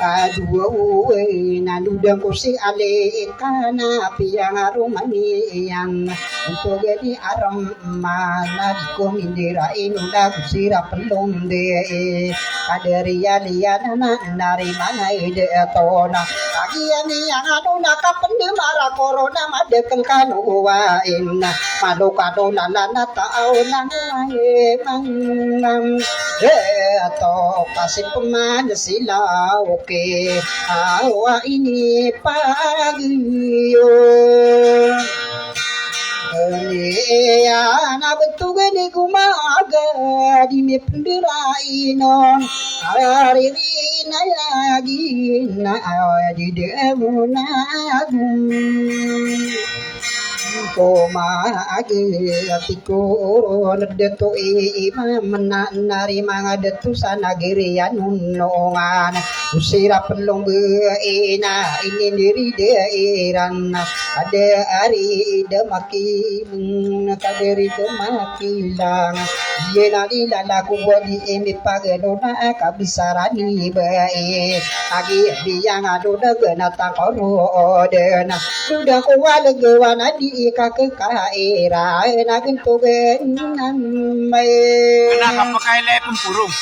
aduwe nanudang kursi ale kana piang arumani yang untuk jadi aram mana dikomindira inuda kusira pelum de kaderia liana nari mana ide tona Giani yang anu nakapende mara corona madekel kanuwa inna malukado lalana tau nang mang atau kasih peman sila oke awa ini pagi ya na bentuk ni kumaga di me pendiraino hari na lagi na di demuna Koma agi atiko nedeto ima menari manga detu sana girian nunongan usira pelong ina ini diri deiran ada ari demaki kaderi demaki lang yena lala kubodi emi pagenona kabisarani bae agi biang adu degena takono odena sudah kuwale gewana di kakekaira nagin tugen namay Kenapa pakai lepeng burung?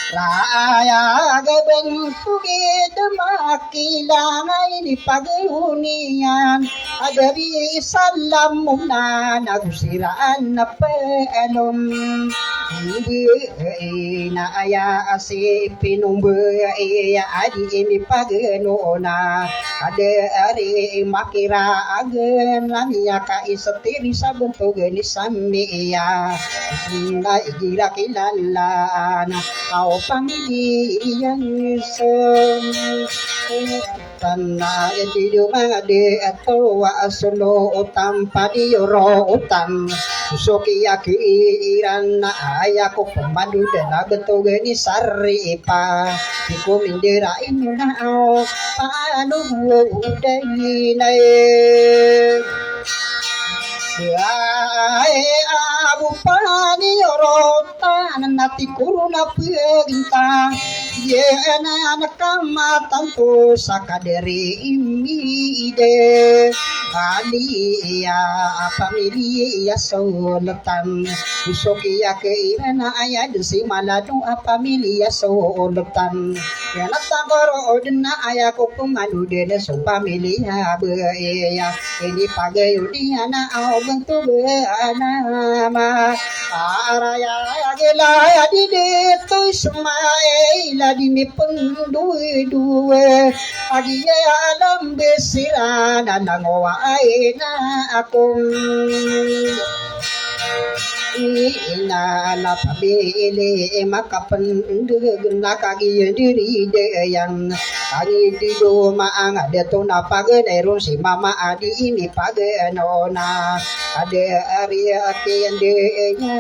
Raya gaben tugi demakilangan ini pagunian adari salam muna nagusiraan na pelom na aya asi pinumbu ya adi ini pagenona ada ari makira agen lania ka isatiri sabun tugeni samia na igira kilalana au pamilihan tanah yang di rumah de atau aslo tanpa dioro utam suki aki iran ayaku pemandu dan betul geni saripa iku mindera inna au panu udai abu pani rotan nati kuruna peginta ye anak kamatan tu sakaderi imide ali ya famili ya soltan usoki ya keirana aya desi maladu famili ya soltan ya natagoro odna aya ko pemadu dene so famili ya be ya ini pagayudi ana au bentuk nama araya gela di tu ismail di mi pendue agia alam besirana nangowa aina akum ina la pabele makapen gena kagi diri de yang kagi di doma ang ada to na page dero si mama adi ini page nona ada area kian de nya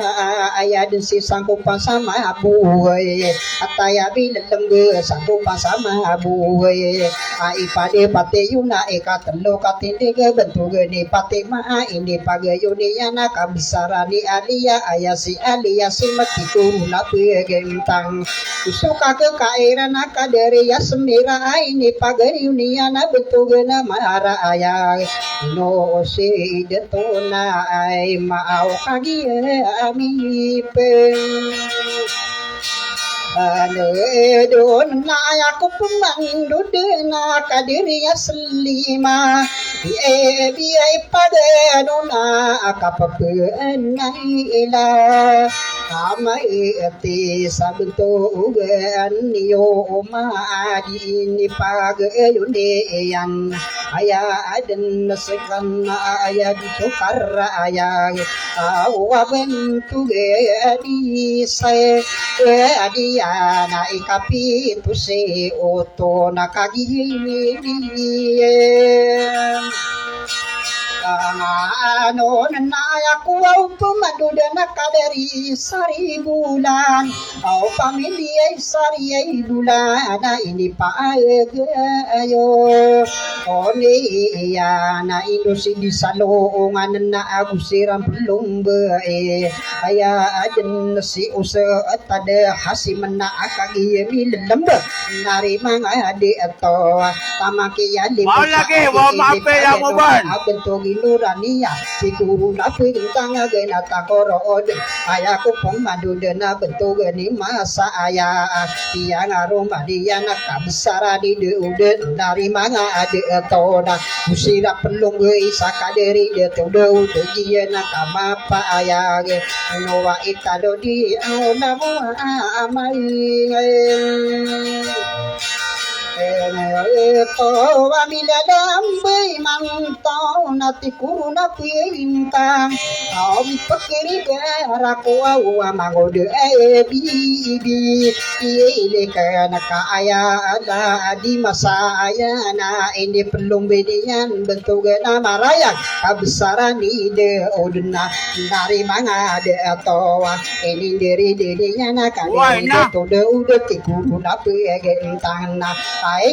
aya den si sangko sama abu ataya bilem ge sangko sama abu ai pade pate yuna eka telo katinde ge bentuk ni pate ma ini page yuni yana kabisarani alia ayasi aliasi matiku na pegentang suka ke kairan akadere ya semira ini pagari uniana betugena mara aya no se detona ai mau kagi ami pe don na aku pemandu dena kadiri ya selima biai pada dona akapape naila amai ati sabento ugan yo ma adi ni page yunde yang aya aden sekan aya di cokar aya awaben tuge adi sai adi na ikapi tu se oto nakagi ano na aku au pemadu dan kadari sari bulan au pamilya sari bulan ini paege ayo oni ya na indo si di salongan na aku siram belum be Aya ajen si usa tada hasimna akagi milembe nari manga de ato tamaki yali Mau lagi, mau mape yang mau ban. abentogi nurania siguru na pintanga gena takoro ode ayaku pemadu dena bentuk ni masa aya tiang aroma dia nak besar di ude nari manga ade ato na usira pelung isaka dari de todo dia nak mapa aya ge Noa itado di au namo amai to amila dambe mantau nati kuruna pintang au pikiri beraku au mangode bi ile kana ka aya ada di masa aya na ini pelung bedian bentuk nama raya kebesaran ide odna dari manga de atau ini dari dedinya na kali itu udah tikuruna pintang na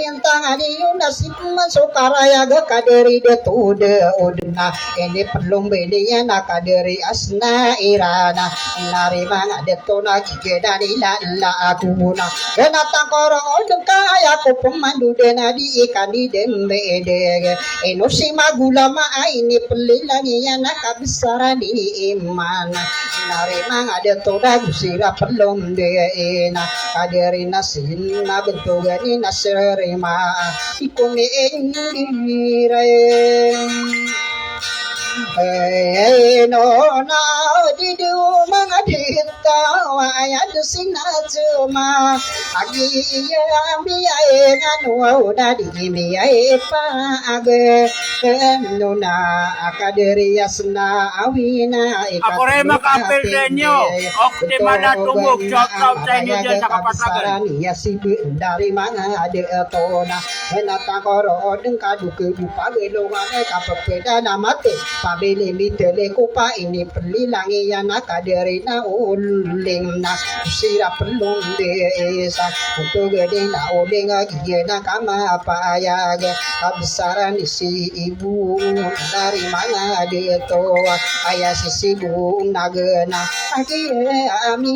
yang tangani nasib masuk karaya ga kaderi de tude odna ini pelum bedia na kaderi asna irana nari manga de tona gigedani la aku muna gena tangkoro odeng kaya ko pemandu de nadi ikani dembe de eno si magula ma ini pelilani ya na kabisara di iman nari manga de tona gusira pelum de ena kaderi nasin na bentugani nasir Rema ikung no na di du mga dita wa ya du sinatuma agi ya mi ai nganu da di mi ai pa age no na akaderi yasna awina Ako rin makapil ninyo. Ok, di mana tumog. Shout out sa inyo dyan sa kapatagan. ya si dari mga ade tona henata koro deng kadu ke bupa gelongan kapepeda namate pabele mitele kupa ini perlilangi ya nakaderina uling na sira pelung desa untuk gede na uling agi na kama apa ya kebesaran si ibu dari mana ade to ayah si ibu nagena agi ami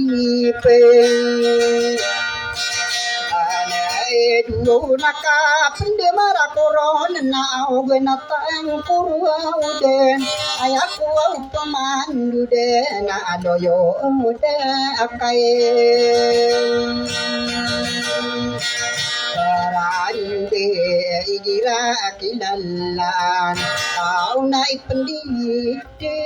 pe dulu naka pinde mara koron na ogena tang kurwa uden ayaku pemandu de na adoyo ude akai Rande igira kilalan au na ipendite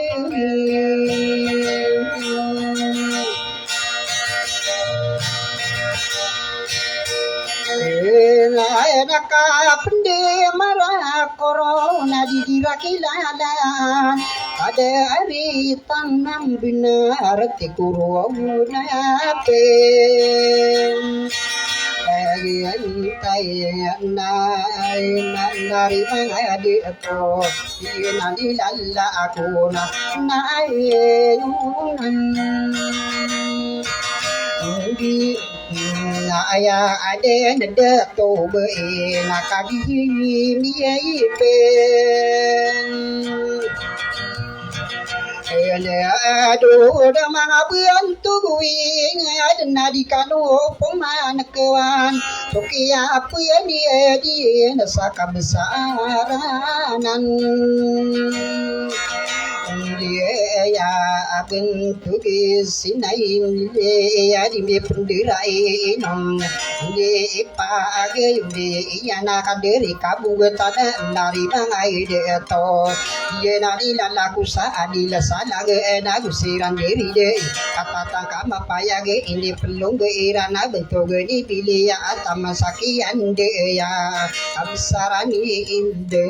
naka pende mara corona dikira kilalan ada hari tanam benar tikuru nape nari mangadi ko nani lalla aku na di na aya ade nede to be na kagi mi pe ene aduh da mga buyan tuwi ngaden na di kanu peman kewan tukia apa yang dia nasa kebesaran dia ya agen tuki sinain ya di me pendirai nom di pagi di ya na kaderi kabu tada nari bangai de to ye nari lalaku sa adila sala ge na gusiran diri de kata tangka mapaya ge ini pelung ge irana bentuk ge ni pilih ya atama sakian de ya absarani inde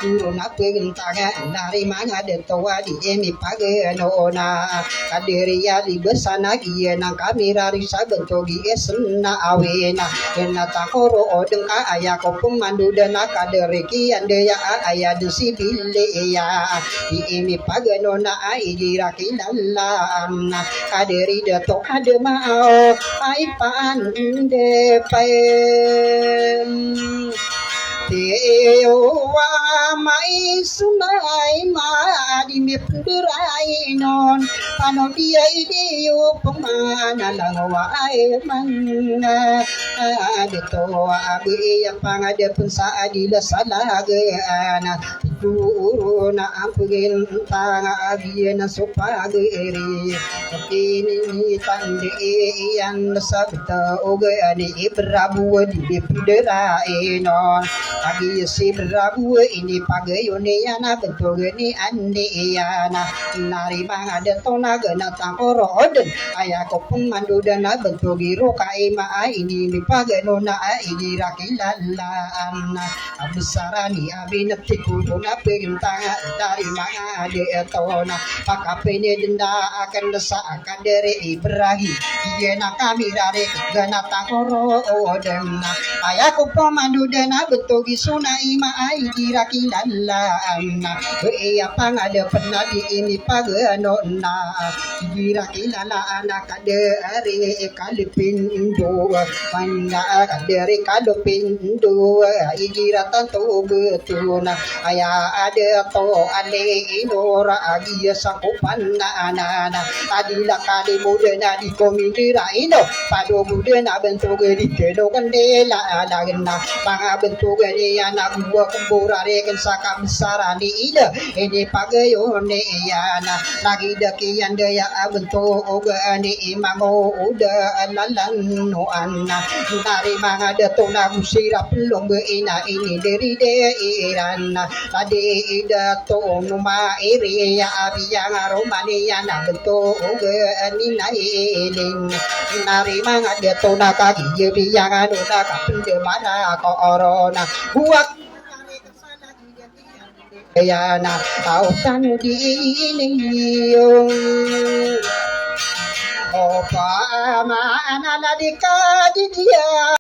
kuruna pegentaga nari manga de toa di emi page no na kaderi ya di besana gi na kamera risa bentuk gi esna awena ena takoro odeng ka aya ko pemandu dana kaderi ki ande ya aya de sibile ya di emi page no na ai diraki lalla kaderi de to ade mau ai pan de pai Tewa mai sunai ma di mipderai non pano dia idio pemana langwa air manga adeto abi yang pangade pensa adila salaga ana guru na ampugin tanga abi na sopageri ini tande yang sabta oge ani ibrabu di mipderai non Agi si berabu ini pagayone yana bentogeni andi yana nari manga detona gena tangkoro oden ayako pun mandu dana bentogi roka ema ini mi paganona ini rakilala anna absarani abinati kudona pegintanga dari manga detona pakapene denda akan desa akan dari Ibrahim yena kami dari gena tangkoro oden ayako pun mandu dana bentogi Gisuna ima ai diraki lalla anna ya pangada pernah di ini pagano na diraki lalla anak kade are kalipin do panda kade kalipin do igiratan to betuna aya ada to ale inora agi sakupan na ana adila kali mudena di komindira ino pado mudena bentuk di kedo kandela lagna panga bentuk ya anak buah kemburare kan saka besar ni ida ini pagayo ne ya na lagi dakian daya abento oga ni imango uda lalan no anna nari manga dato na musira pelong be ina ini dari de irana tadi ida to no ma iri ya abiyang aromani ya na bento oga ni na iling nari manga dato na kaki biyang anu na kapende mana ko orona buat yana tautan di ini opa mana ladika di dia